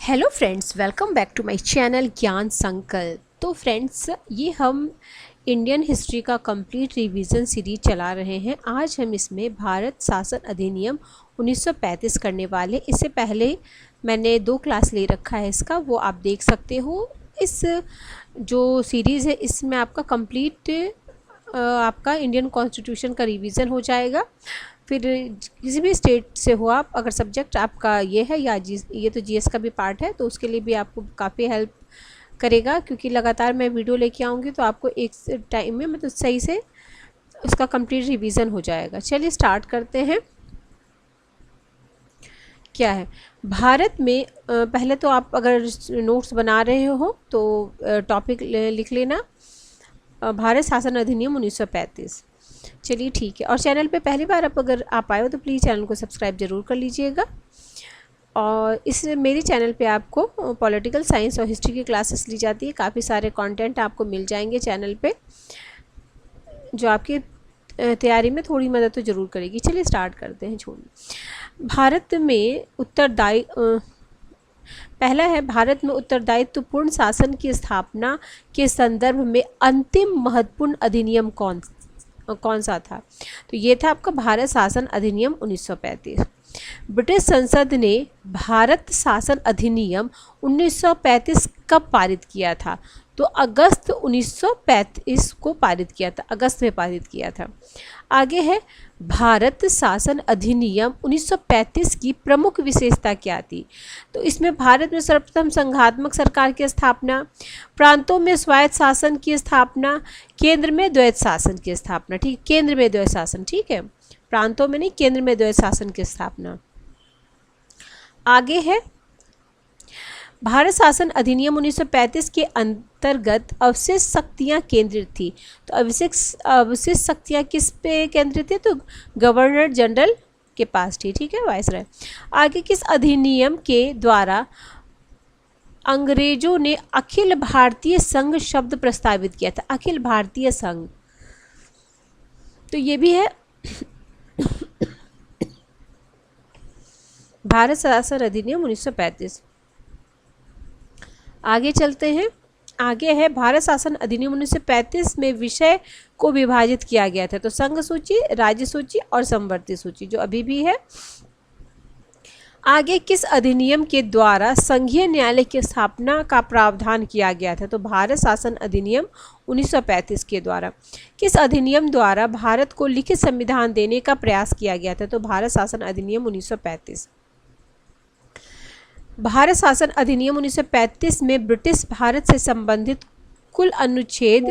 Hello friends, welcome back to my channel Gyan Sankalp. तो friends, ये हम इंडियन हिस्ट्री का कंप्लीट रिवीजन सीरीज चला रहे हैं। आज हम इसमें भारत शासन अधिनियम 1935 करने वाले। इससे पहले मैंने 2 क्लास ले रखा है इसका, वो आप देख सकते हो। इस जो सीरीज़ है इसमें आपका कंप्लीट आपका इंडियन कॉन्स्टिट्यूशन का रिवीजन हो जाएगा। फिर किसी भी स्टेट से हो आप, अगर सब्जेक्ट आपका ये है या ये तो जीएस का भी पार्ट है, तो उसके लिए भी आपको काफ़ी हेल्प करेगा, क्योंकि लगातार मैं वीडियो लेके आऊँगी तो आपको एक टाइम में मतलब सही से उसका कंप्लीट रिवीजन हो जाएगा। चलिए स्टार्ट करते हैं। क्या है भारत में, पहले तो आप अगर नोट्स बना रहे हो तो टॉपिक लिख लेना, भारत शासन अधिनियम 1935। चलिए ठीक है। और चैनल पे पहली बार आप अगर आप आए हो तो प्लीज़ चैनल को सब्सक्राइब ज़रूर कर लीजिएगा। और इस मेरे चैनल पे आपको पॉलिटिकल साइंस और हिस्ट्री की क्लासेस ली जाती है। काफ़ी सारे कंटेंट आपको मिल जाएंगे चैनल पे, जो आपकी तैयारी में थोड़ी मदद तो ज़रूर करेगी। चलिए स्टार्ट करते हैं। छोड़िए, भारत में पहला है, भारत में उत्तरदायित्वपूर्ण शासन की स्थापना के संदर्भ में अंतिम महत्वपूर्ण अधिनियम कौन सा था? तो ये था आपका भारत शासन अधिनियम 1935। ब्रिटिश संसद ने भारत शासन अधिनियम 1935 कब पारित किया था? तो अगस्त 1935 को पारित किया था, अगस्त में पारित किया था। आगे है, भारत शासन अधिनियम 1935 की प्रमुख विशेषता क्या थी? तो इसमें भारत में सर्वप्रथम संघात्मक सरकार की स्थापना, प्रांतों में स्वायत्त शासन की स्थापना, केंद्र में द्वैत शासन की स्थापना। ठीक, केंद्र में द्वैत शासन, ठीक है, प्रांतों में नहीं, केंद्र में द्वैत शासन की स्थापना। आगे है, भारत शासन अधिनियम 1935 के अंतर्गत अवशिष्ट शक्तियाँ केंद्रित थी। तो अवशिष्ट शक्तियाँ किस पे केंद्रित थी? तो गवर्नर जनरल के पास थी, ठीक है, वायसराय। आगे, किस अधिनियम के द्वारा अंग्रेजों ने अखिल भारतीय संघ शब्द प्रस्तावित किया था? अखिल भारतीय संघ, तो ये भी है भारत शासन अधिनियम 1935। आगे चलते हैं। आगे है, भारत शासन अधिनियम 1935 में विषय को विभाजित किया गया था। तो संघ सूची, राज्य सूची और समवर्ती सूची, जो अभी भी है। आगे, किस अधिनियम के द्वारा संघीय न्यायालय की स्थापना का प्रावधान किया गया था? तो भारत शासन अधिनियम 1935 के द्वारा। किस अधिनियम द्वारा भारत को लिखित संविधान देने का प्रयास किया गया था? तो भारत शासन अधिनियम 1935। भारत शासन अधिनियम 1935 में ब्रिटिश भारत से संबंधित कुल अनुच्छेद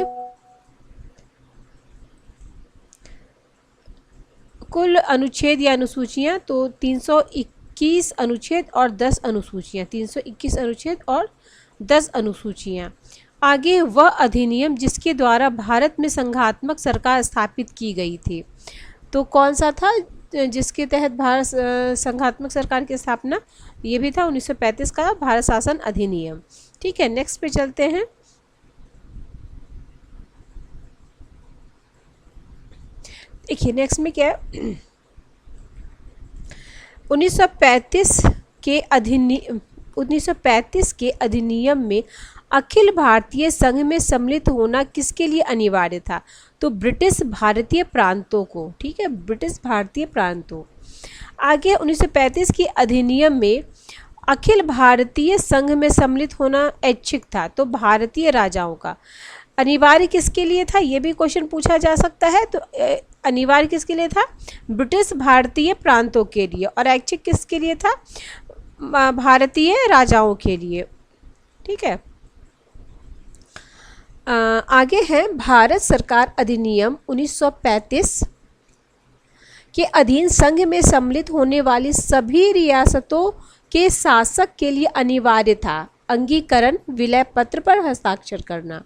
या अनुसूचियां, तो 321 अनुच्छेद और 10 अनुसूचियां, 321 अनुच्छेद और 10 अनुसूचियां। आगे, वह अधिनियम जिसके द्वारा भारत में संघात्मक सरकार स्थापित की गई थी। तो कौन सा था जिसके तहत भारत संघात्मक सरकार की स्थापना? ये भी था 1935 का भारत शासन अधिनियम। ठीक है, नेक्स्ट पे चलते हैं। देखिए नेक्स्ट में क्या है, 1935 के अधिनियम में अखिल भारतीय संघ में सम्मिलित होना किसके लिए अनिवार्य था? तो ब्रिटिश भारतीय प्रांतों को, ठीक है, ब्रिटिश भारतीय प्रांतों। आगे, 1935 के अधिनियम में अखिल भारतीय संघ में सम्मिलित होना ऐच्छिक था, तो भारतीय राजाओं का। अनिवार्य किसके लिए था? ये भी क्वेश्चन पूछा जा सकता है। तो अनिवार्य किसके लिए था? ब्रिटिश भारतीय प्रांतों के लिए। और ऐच्छिक किसके लिए था? भारतीय राजाओं के लिए, ठीक है। आगे है, भारत सरकार अधिनियम 1935 के अधीन संघ में सम्मिलित होने वाली सभी रियासतों के शासक के लिए अनिवार्य था अंगीकरण विलय पत्र पर हस्ताक्षर करना।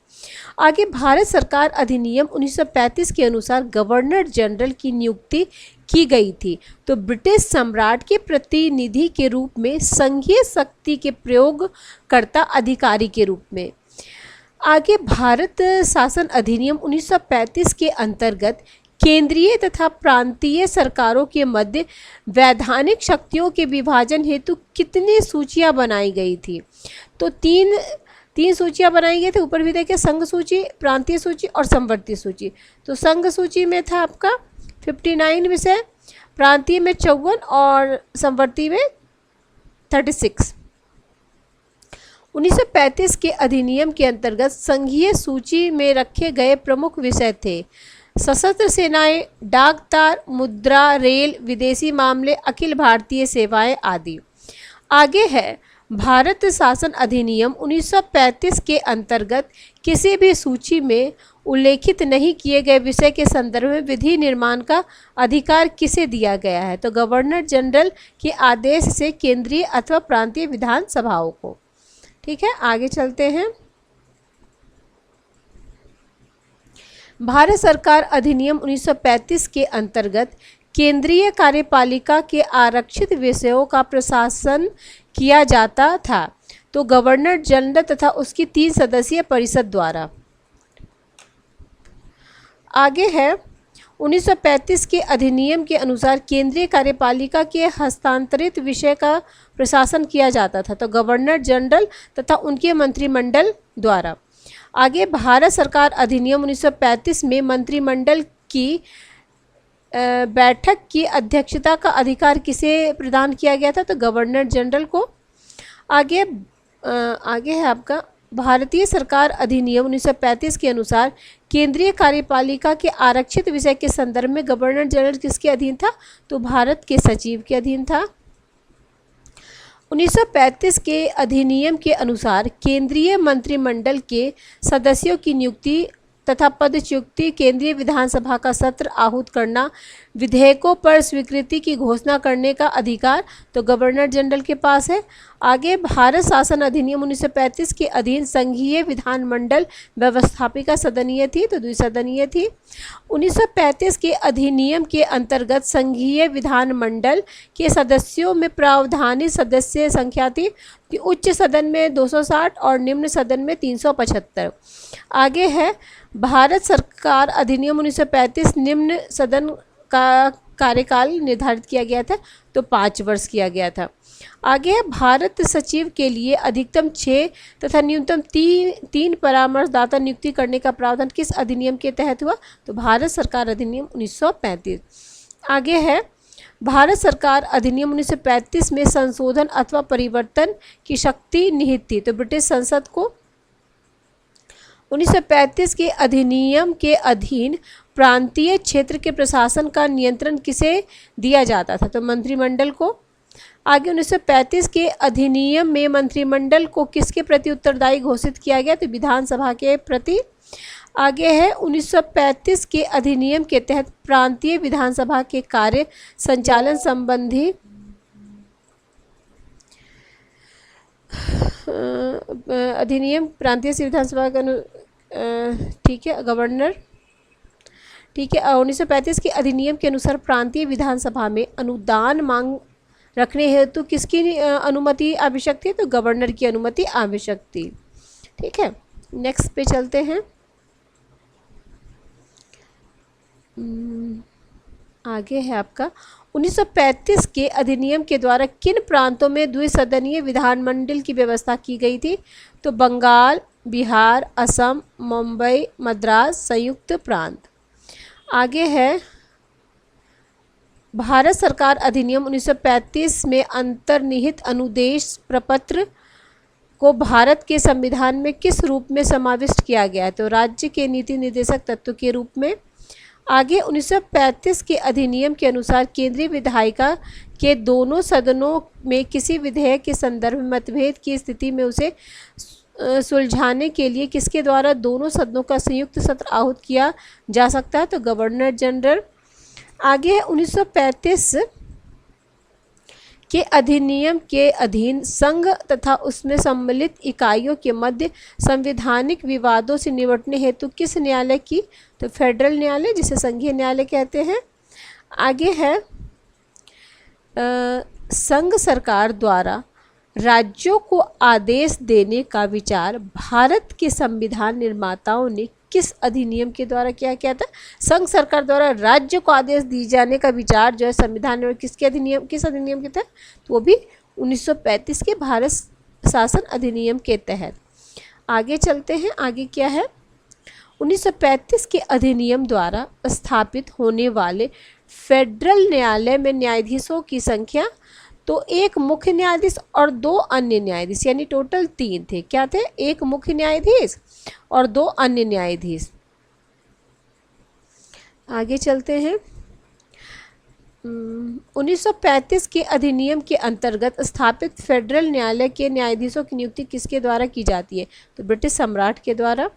आगे, भारत सरकार अधिनियम 1935 के अनुसार गवर्नर जनरल की नियुक्ति की गई थी, तो ब्रिटिश सम्राट के प्रतिनिधि के रूप में, संघीय शक्ति के प्रयोगकर्ता अधिकारी के रूप में। आगे, भारत शासन अधिनियम 1935 के अंतर्गत केंद्रीय तथा प्रांतीय सरकारों के मध्य वैधानिक शक्तियों के विभाजन हेतु कितनी सूचियां बनाई गई थी? तो तीन सूचियां बनाई गई थी। ऊपर भी देखिए, संघ सूची, प्रांतीय सूची और समवर्ती सूची। तो संघ सूची में था आपका 59 विषय, प्रांतीय में 54 और समवर्ती में 36। 1935 के अधिनियम के अंतर्गत संघीय सूची में रखे गए प्रमुख विषय थे सशस्त्र सेनाएं, डाक तार, मुद्रा, रेल, विदेशी मामले, अखिल भारतीय सेवाएं आदि। आगे है, भारत शासन अधिनियम 1935 के अंतर्गत किसी भी सूची में उल्लेखित नहीं किए गए विषय के संदर्भ में विधि निर्माण का अधिकार किसे दिया गया है? तो गवर्नर जनरल के आदेश से केंद्रीय अथवा प्रांतीय विधान सभाओं को। ठीक है, आगे चलते हैं। भारत सरकार अधिनियम 1935 के अंतर्गत केंद्रीय कार्यपालिका के आरक्षित विषयों का प्रशासन किया जाता था, तो गवर्नर जनरल तथा उसकी 3 सदस्यीय परिषद द्वारा। आगे है, 1935 के अधिनियम के अनुसार केंद्रीय कार्यपालिका के हस्तांतरित विषय का प्रशासन किया जाता था, तो गवर्नर जनरल तथा उनके मंत्रिमंडल द्वारा। आगे, भारत सरकार अधिनियम 1935 में मंत्रिमंडल की बैठक की अध्यक्षता का अधिकार किसे प्रदान किया गया था? तो गवर्नर जनरल को। आगे है आपका, भारतीय सरकार अधिनियम 1935 के अनुसार केंद्रीय कार्यपालिका के आरक्षित विषय के संदर्भ में गवर्नर जनरल किसके अधीन था? तो भारत के सचिव के अधीन था। 1935 के अधिनियम के अनुसार केंद्रीय मंत्रिमंडल के सदस्यों की नियुक्ति तथा पदच्युति, केंद्रीय विधानसभा का सत्र आहूत करना, विधेयकों पर स्वीकृति की घोषणा करने का अधिकार तो गवर्नर जनरल के पास है। आगे, भारत शासन अधिनियम 1935 के अधीन संघीय विधानमंडल व्यवस्थापिका सदनीय थी, तो द्विसदनीय थी। 1935 के अधिनियम के अंतर्गत संघीय विधानमंडल के सदस्यों में प्रावधानिक सदस्य संख्या थी कि उच्च सदन में 260 और निम्न सदन में 375। आगे है, भारत सरकार अधिनियम 1935 निम्न सदन का कार्यकाल निर्धारित किया गया था, तो 5 वर्ष किया गया था। आगे, भारत सचिव के लिए अधिकतम 6 तथा न्यूनतम 3 परामर्शदाता नियुक्ति करने का प्रावधान किस अधिनियम के तहत हुआ? तो भारत सरकार अधिनियम 1935। आगे है, भारत सरकार अधिनियम 1935 में संशोधन अथवा परिवर्तन की शक्ति निहित थी, तो ब्रिटिश संसद को। 1935 के अधिनियम के अधीन प्रांतीय क्षेत्र के प्रशासन का नियंत्रण किसे दिया जाता था? तो मंत्रिमंडल को। आगे, 1935 के अधिनियम में मंत्रिमंडल को किसके प्रति उत्तरदायी घोषित किया गया? तो विधानसभा के प्रति। आगे है, 1935 के अधिनियम के तहत प्रांतीय विधानसभा के कार्य संचालन संबंधी अधिनियम प्रांतीय विधानसभा का ठीक है, गवर्नर। ठीक है, 1935 के अधिनियम के अनुसार प्रांतीय विधानसभा में अनुदान मांग रखने हेतु किसकी अनुमति आवश्यक थी? तो गवर्नर की अनुमति आवश्यक थी। ठीक है, नेक्स्ट पे चलते हैं। आगे है आपका, 1935 के अधिनियम के द्वारा किन प्रांतों में द्विसदनीय विधानमंडल की व्यवस्था की गई थी? तो बंगाल, बिहार, असम, मुंबई, मद्रास, संयुक्त प्रांत। आगे है, भारत सरकार अधिनियम 1935 में अंतर्निहित अनुदेश प्रपत्र को भारत के संविधान में किस रूप में समाविष्ट किया गया है? तो राज्य के नीति निर्देशक तत्व के रूप में। आगे, 1935 के अधिनियम के अनुसार केंद्रीय विधायिका के दोनों सदनों में किसी विधेयक के संदर्भ में मतभेद की स्थिति में उसे सुलझाने के लिए किसके द्वारा दोनों सदनों का संयुक्त सत्र आहूत किया जा सकता है? तो गवर्नर जनरल। आगे है, 1935 के अधिनियम के अधीन संघ तथा उसमें सम्मिलित इकाइयों के मध्य संवैधानिक विवादों से निपटने हेतु किस न्यायालय की? तो फेडरल न्यायालय, जिसे संघीय न्यायालय कहते हैं। आगे है, संघ सरकार द्वारा राज्यों को आदेश देने का विचार भारत के संविधान निर्माताओं ने किस अधिनियम के द्वारा किया गया था? संघ सरकार द्वारा राज्य को आदेश दिए जाने का विचार जो है संविधान में किस अधिनियम के तहत? तो वो भी 1935 के भारत शासन अधिनियम के तहत। आगे चलते हैं, आगे क्या है? 1935 के अधिनियम द्वारा स्थापित होने वाले फेडरल न्यायालय में न्यायाधीशों की संख्या, तो एक मुख्य न्यायाधीश और 2 अन्य न्यायाधीश, यानी टोटल 3 थे। क्या थे? एक मुख्य न्यायाधीश और 2 अन्य न्यायाधीश। आगे चलते हैं। 1935 के अधिनियम के अंतर्गत स्थापित फेडरल न्यायालय के न्यायाधीशों की नियुक्ति किसके द्वारा की जाती है? तो ब्रिटिश सम्राट के द्वारा।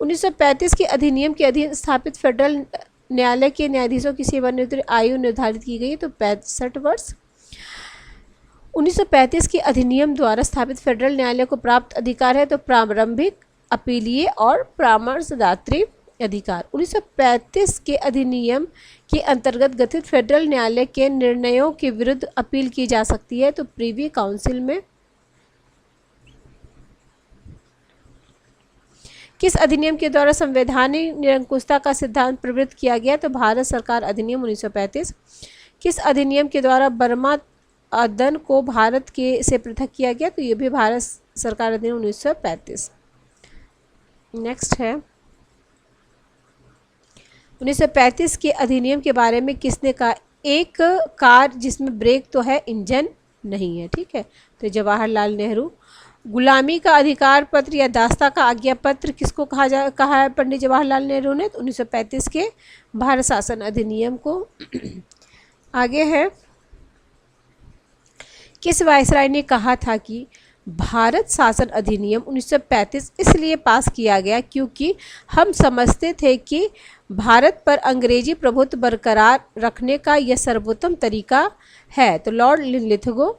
1935 के अधिनियम के अधीन स्थापित फेडरल न्यायालय के न्यायाधीशों की सेवानिवृत्ति आयु निर्धारित की गई, तो 65 वर्ष। 1935 के अधिनियम द्वारा स्थापित फेडरल न्यायालय को प्राप्त अधिकार है, तो प्रारंभिक, अपीलीय और परामर्शदात्री अधिकार। 1935 के अधिनियम के अंतर्गत गठित फेडरल न्यायालय के निर्णयों के विरुद्ध अपील की जा सकती है, तो प्रीवी काउंसिल में। किस अधिनियम के द्वारा संवैधानिक निरंकुशता का सिद्धांत प्रवृत्त किया गया? तो भारत सरकार अधिनियम 1935। किस अधिनियम के द्वारा बर्मा अदन को भारत के से पृथक किया गया? तो ये भी भारत सरकार अधिनियम 1935। नेक्स्ट है 1935 के अधिनियम के बारे में किसने कहा? एक कार जिसमें ब्रेक तो है, इंजन नहीं है। ठीक है, तो जवाहरलाल नेहरू। गुलामी का अधिकार पत्र या दास्ता का आज्ञा पत्र किसको कहा है पंडित जवाहरलाल नेहरू ने? तो 1935 के भारत शासन अधिनियम को। आगे है, किस वायसराय ने कहा था कि भारत शासन अधिनियम 1935 इसलिए पास किया गया क्योंकि हम समझते थे कि भारत पर अंग्रेजी प्रभुत्व बरकरार रखने का यह सर्वोत्तम तरीका है, तो लॉर्ड लिथगो।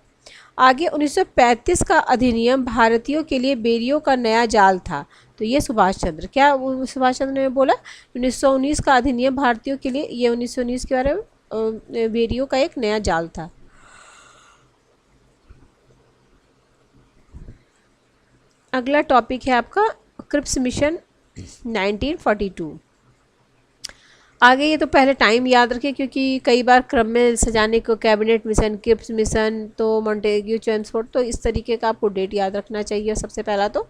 आगे 1935 का अधिनियम भारतीयों के लिए बेरियों का नया जाल था, तो ये सुभाष चंद्र। क्या सुभाष चंद्र ने बोला? 1919 का अधिनियम भारतीयों के लिए, ये 1919 के बारे में बेरियों का एक नया जाल था। अगला टॉपिक है आपका क्रिप्स मिशन 1942। आगे ये तो पहले टाइम याद रखें क्योंकि कई बार क्रम में सजाने को कैबिनेट मिशन, क्रिप्स मिशन, तो मॉन्टेग्यू चैम्सफोर्ड, तो इस तरीके का आपको डेट याद रखना चाहिए सबसे पहला, तो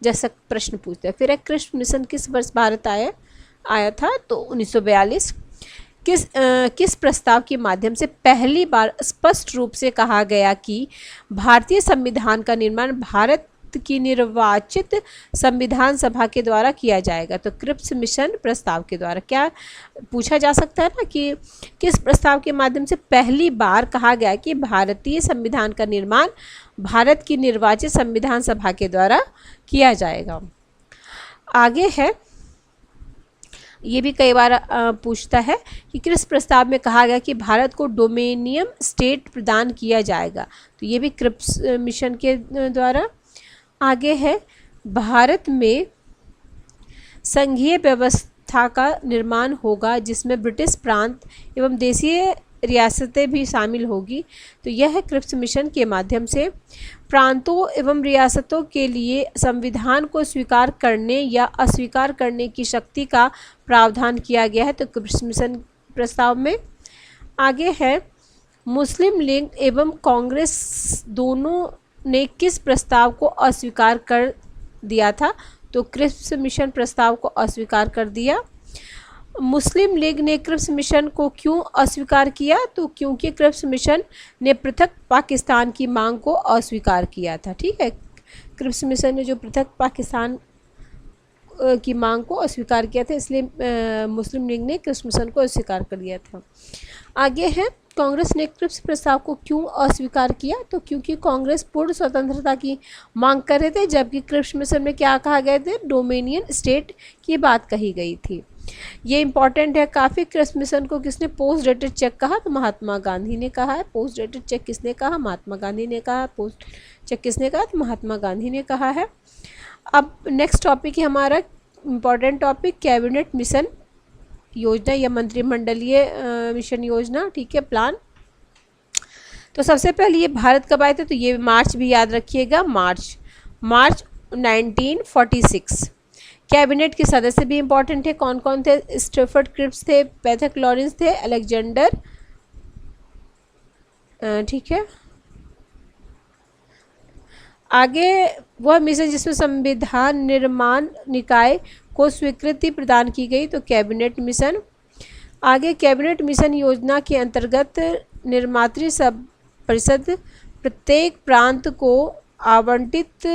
जैसा प्रश्न पूछते हैं। फिर एक क्रिप्स मिशन किस वर्ष भारत आया था? तो 1942। किस प्रस्ताव के माध्यम से पहली बार स्पष्ट रूप से कहा गया कि भारतीय संविधान का निर्माण भारत की निर्वाचित संविधान सभा के द्वारा किया जाएगा? तो क्रिप्स मिशन प्रस्ताव के द्वारा। क्या पूछा जा सकता है ना कि किस प्रस्ताव के माध्यम से पहली बार कहा गया कि भारतीय संविधान का निर्माण भारत की निर्वाचित संविधान सभा के द्वारा किया जाएगा। आगे है, ये भी कई बार पूछता है कि किस प्रस्ताव में कहा गया कि भारत को डोमेनियन स्टेट प्रदान किया जाएगा? तो ये भी क्रिप्स मिशन के द्वारा। आगे है, भारत में संघीय व्यवस्था का निर्माण होगा जिसमें ब्रिटिश प्रांत एवं देशीय रियासतें भी शामिल होगी, तो यह क्रिप्स मिशन के माध्यम से प्रांतों एवं रियासतों के लिए संविधान को स्वीकार करने या अस्वीकार करने की शक्ति का प्रावधान किया गया है, तो क्रिप्स मिशन प्रस्ताव में। आगे है, मुस्लिम लीग एवं कांग्रेस दोनों ने किस प्रस्ताव को अस्वीकार कर दिया था? तो क्रिप्स मिशन प्रस्ताव को अस्वीकार कर दिया। मुस्लिम लीग ने क्रिप्स मिशन को क्यों अस्वीकार किया? तो क्योंकि क्रिप्स मिशन ने पृथक पाकिस्तान की मांग को अस्वीकार किया था। ठीक है, क्रिप्स मिशन ने जो पृथक पाकिस्तान की मांग को अस्वीकार किया था, इसलिए मुस्लिम लीग ने क्रिप्स मिशन को अस्वीकार कर दिया था। आगे है, कांग्रेस ने क्रिप्स प्रस्ताव को क्यों अस्वीकार किया? तो क्योंकि कांग्रेस पूर्ण स्वतंत्रता की मांग कर रहे थे, जबकि क्रिप्स मिशन में क्या कहा गया था? डोमेनियन स्टेट की बात कही गई थी। ये इंपॉर्टेंट है काफ़ी। क्रिप्स मिशन को किसने पोस्ट डेटेड चेक कहा? तो महात्मा गांधी ने कहा है। पोस्ट डेटेड चेक किसने कहा? महात्मा गांधी ने कहा। पोस्ट चेक किसने कहा? तो महात्मा गांधी ने कहा है। अब नेक्स्ट टॉपिक है हमारा इम्पॉर्टेंट टॉपिक, कैबिनेट मिशन योजना या मंत्रिमंडलीय मिशन योजना। ठीक है, प्लान। तो सबसे पहले ये भारत कब आए थे? तो ये मार्च भी याद रखिएगा, मार्च 1946। कैबिनेट के सदस्य भी इंपॉर्टेंट है, कौन कौन थे? स्टेफर्ड क्रिप्स थे, पैथक लॉरेंस थे, अलेक्जेंडर, ठीक है। आगे वह मिशन जिसमें संविधान निर्माण निकाय को स्वीकृति प्रदान की गई, तो कैबिनेट मिशन। आगे कैबिनेट मिशन योजना के अंतर्गत निर्मात्री सब परिषद प्रत्येक प्रांत को आवंटित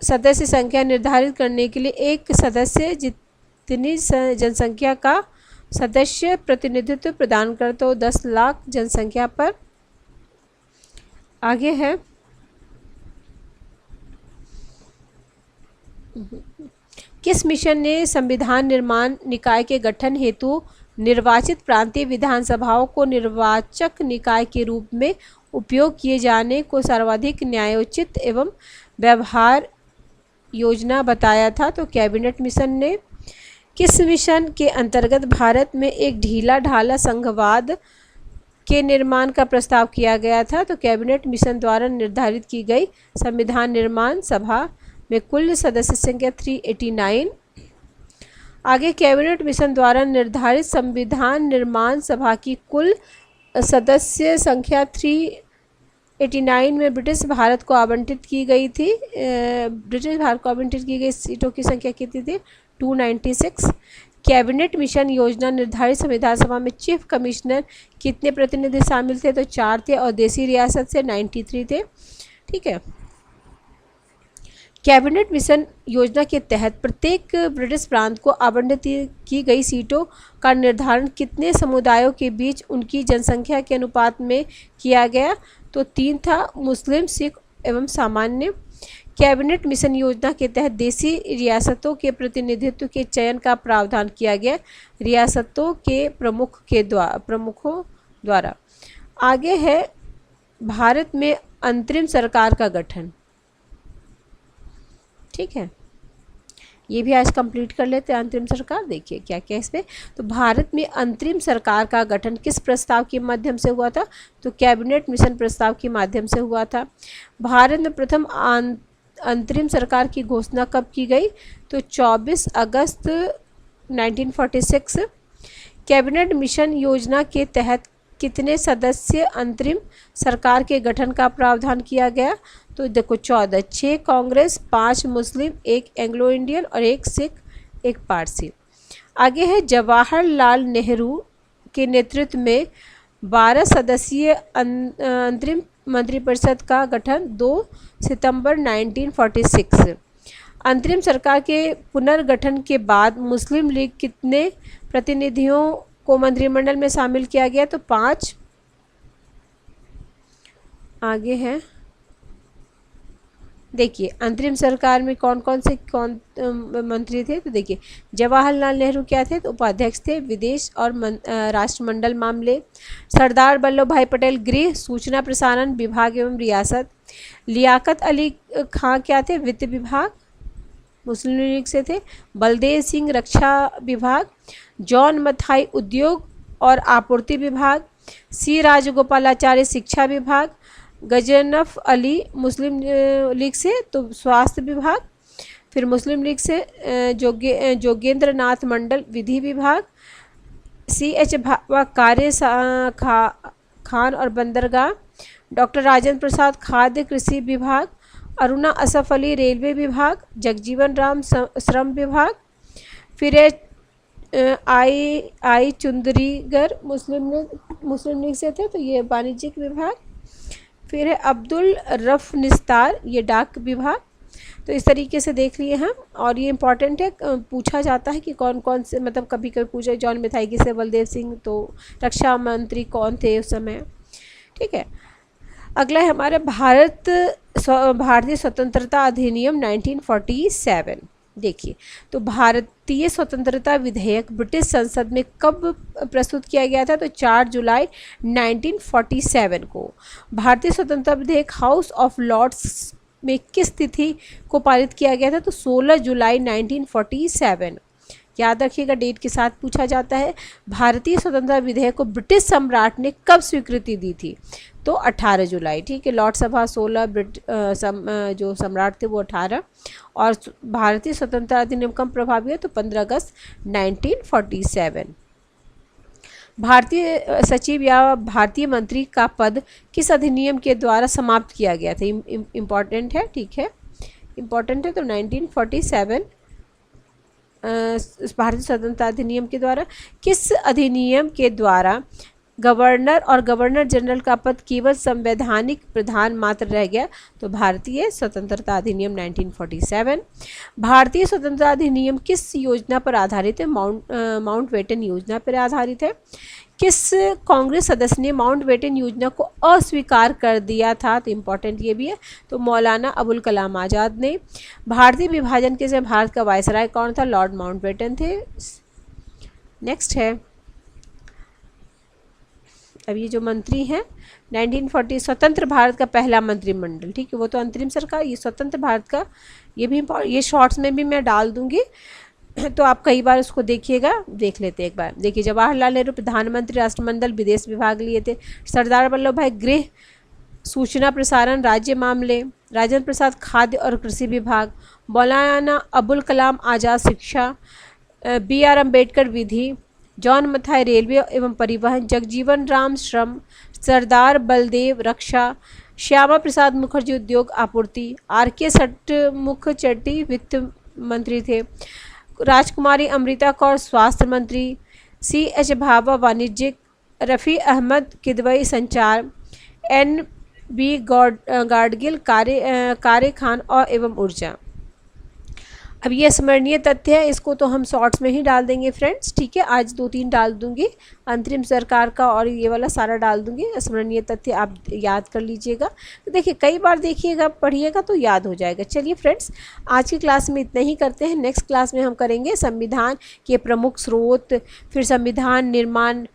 सदस्य संख्या निर्धारित करने के लिए एक सदस्य जितनी जनसंख्या का सदस्य प्रतिनिधित्व प्रदान करता हो 10 लाख जनसंख्या पर। आगे है किस मिशन ने संविधान निर्माण निकाय के गठन हेतु निर्वाचित प्रांतीय विधानसभाओं को निर्वाचक निकाय के रूप में उपयोग किए जाने को सर्वाधिक न्यायोचित एवं व्यवहार योजना बताया था? तो कैबिनेट मिशन ने। किस मिशन के अंतर्गत भारत में एक ढीला ढाला संघवाद के निर्माण का प्रस्ताव किया गया था? तो कैबिनेट मिशन द्वारा निर्धारित की गई संविधान निर्माण सभा में कुल सदस्य संख्या 389। आगे कैबिनेट मिशन द्वारा निर्धारित संविधान निर्माण सभा की कुल सदस्य संख्या 389 में ब्रिटिश भारत को आवंटित की गई थी। ब्रिटिश भारत को आवंटित की गई सीटों की संख्या कितनी थी? 296। कैबिनेट मिशन योजना निर्धारित संविधान सभा में चीफ कमिश्नर कितने प्रतिनिधि शामिल थे? तो 4 थे और देसी रियासत से 93 थे, ठीक है। कैबिनेट मिशन योजना के तहत प्रत्येक ब्रिटिश प्रांत को आवंटित की गई सीटों का निर्धारण कितने समुदायों के बीच उनकी जनसंख्या के अनुपात में किया गया? तो 3 था, मुस्लिम, सिख एवं सामान्य। कैबिनेट मिशन योजना के तहत देसी रियासतों के प्रतिनिधित्व के चयन का प्रावधान किया गया रियासतों के प्रमुखों द्वारा। आगे है भारत में अंतरिम सरकार का गठन, ठीक है। ये भी आज कंप्लीट कर लेते हैं। अंतरिम सरकार देखिए क्या क्या इसमें। तो भारत में अंतरिम सरकार का गठन किस प्रस्ताव के माध्यम से हुआ था? तो कैबिनेट मिशन प्रस्ताव के माध्यम से हुआ था। भारत में प्रथम अंतरिम सरकार की घोषणा कब की गई? तो 24 अगस्त 1946। कैबिनेट मिशन योजना के तहत कितने सदस्य अंतरिम सरकार के गठन का प्रावधान किया गया? तो देखो 14, 6 कांग्रेस, 5 मुस्लिम, 1 एंग्लो इंडियन और 1 सिख, 1 पारसी। आगे है जवाहरलाल नेहरू के नेतृत्व में 12 सदस्यीय अंतरिम मंत्रिपरिषद का गठन 2 सितंबर 1946। अंतरिम सरकार के पुनर्गठन के बाद मुस्लिम लीग कितने प्रतिनिधियों को मंत्रिमंडल में शामिल किया गया? तो 5। आगे है देखिए अंतरिम सरकार में कौन मंत्री थे? तो देखिए जवाहरलाल नेहरू क्या थे? तो उपाध्यक्ष थे। विदेश और राष्ट्रमंडल मामले। सरदार वल्लभ भाई पटेल गृह, सूचना प्रसारण विभाग एवं रियासत। लियाकत अली खां क्या थे? वित्त विभाग, मुस्लिम लीग से थे। बलदेव सिंह रक्षा विभाग। जॉन मथाई उद्योग और आपूर्ति विभाग। सी राजगोपालाचारी शिक्षा विभाग। गजनफ अली मुस्लिम लीग से तो स्वास्थ्य विभाग। फिर मुस्लिम लीग से जोगेंद्र नाथ मंडल विधि विभाग। CH भावा कार्य खान और बंदरगाह। डॉक्टर राजेंद्र प्रसाद खाद्य कृषि विभाग। अरुणा असफ अली रेलवे विभाग। जगजीवन राम श्रम विभाग। फिर आई चुंदरीगर मुस्लिम लीग से थे तो ये वाणिज्यिक विभाग। फिर है अब्दुल रफ निस्तार, ये डाक विभाग। तो इस तरीके से देख लिए हम और ये इंपॉर्टेंट है, पूछा जाता है कि कौन कौन से मतलब कभी कभी पूछा जॉन मिथाई से बलदेव सिंह तो रक्षा मंत्री कौन थे उस समय, ठीक है। अगला है हमारा भारतीय स्वतंत्रता अधिनियम 1947। देखिए तो भारतीय स्वतंत्रता विधेयक ब्रिटिश संसद में कब प्रस्तुत किया गया था? तो 4 जुलाई 1947 को। भारतीय स्वतंत्रता विधेयक हाउस ऑफ लॉर्ड्स में किस तिथि को पारित किया गया था? तो 16 जुलाई 1947। याद रखिएगा, डेट के साथ पूछा जाता है। भारतीय स्वतंत्रता विधेयक को ब्रिटिश सम्राट ने कब स्वीकृति दी थी? तो 18 जुलाई, ठीक है। लॉर्ड सभा 16, जो सम्राट थे वो 18, और भारतीय स्वतंत्रता अधिनियम कब प्रभावी है? तो 15 अगस्त 1947। भारतीय सचिव या भारतीय मंत्री का पद किस अधिनियम के द्वारा समाप्त किया गया था? इम्पॉर्टेंट है, ठीक है, इम्पॉर्टेंट है। तो 1947 भारतीय स्वतंत्रता अधिनियम के द्वारा। किस अधिनियम के द्वारा गवर्नर और गवर्नर जनरल का पद केवल संवैधानिक प्रधान मात्र रह गया? तो भारतीय स्वतंत्रता अधिनियम 1947। भारतीय स्वतंत्रता अधिनियम किस योजना पर आधारित है? माउंटबेटन योजना पर आधारित है। किस कांग्रेस सदस्य ने माउंटबेटन योजना को अस्वीकार कर दिया था? तो इम्पॉर्टेंट ये भी है, तो मौलाना अबुल कलाम आज़ाद ने। भारतीय विभाजन के समय भारत का वायसराय कौन था? लॉर्ड माउंटबेटन थे। नेक्स्ट है, अब ये जो मंत्री हैं 1940 स्वतंत्र भारत का पहला मंत्रिमंडल, ठीक है, वो तो अंतरिम सरकार, ये स्वतंत्र भारत का, ये भी ये शॉर्ट्स में भी मैं डाल दूंगी, तो आप कई बार उसको देखिएगा, देख लेते हैं एक बार। देखिए, जवाहरलाल नेहरू प्रधानमंत्री, राष्ट्रमंडल विदेश विभाग लिए थे। सरदार वल्लभ भाई गृह सूचना प्रसारण राज्य मामले। राजेंद्र प्रसाद खाद्य और कृषि विभाग। मौलाना अबुल कलाम आज़ाद शिक्षा। BR अम्बेडकर विधि। जॉन मथाई रेलवे एवं परिवहन। जगजीवन राम श्रम। सरदार बलदेव रक्षा। श्यामा प्रसाद मुखर्जी उद्योग आपूर्ति। RK सट्टमुखचेट्टी वित्त मंत्री थे। राजकुमारी अमृता कौर स्वास्थ्य मंत्री। CH भाभा वाणिज्यिक। रफ़ी अहमद किदवई संचार। NB गाडगिल कार्य खान और एवं ऊर्जा। अब ये स्मरणीय तथ्य है, इसको तो हम शॉर्ट्स में ही डाल देंगे फ्रेंड्स, ठीक है। आज 2-3 डाल दूंगी, अंतरिम सरकार का और ये वाला सारा डाल दूंगी। स्मरणीय तथ्य आप याद कर लीजिएगा। तो देखिए, कई बार देखिएगा, पढ़िएगा तो याद हो जाएगा। चलिए फ्रेंड्स, आज की क्लास में इतना ही करते हैं। नेक्स्ट क्लास में हम करेंगे संविधान के प्रमुख स्रोत, फिर संविधान निर्माण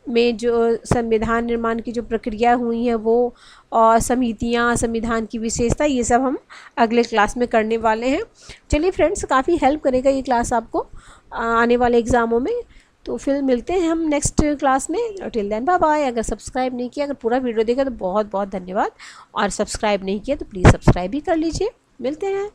में जो संविधान निर्माण की जो प्रक्रिया हुई है वो, और समितियां, संविधान की विशेषता, ये सब हम अगले क्लास में करने वाले हैं। चलिए फ्रेंड्स, काफ़ी हेल्प करेगा ये क्लास आपको आने वाले एग्ज़ामों में। तो फिर मिलते हैं हम नेक्स्ट क्लास में। Till then bye bye. अगर सब्सक्राइब नहीं किया, अगर पूरा वीडियो देखा तो बहुत बहुत धन्यवाद, और सब्सक्राइब नहीं किया तो प्लीज़ सब्सक्राइब भी कर लीजिए। मिलते हैं।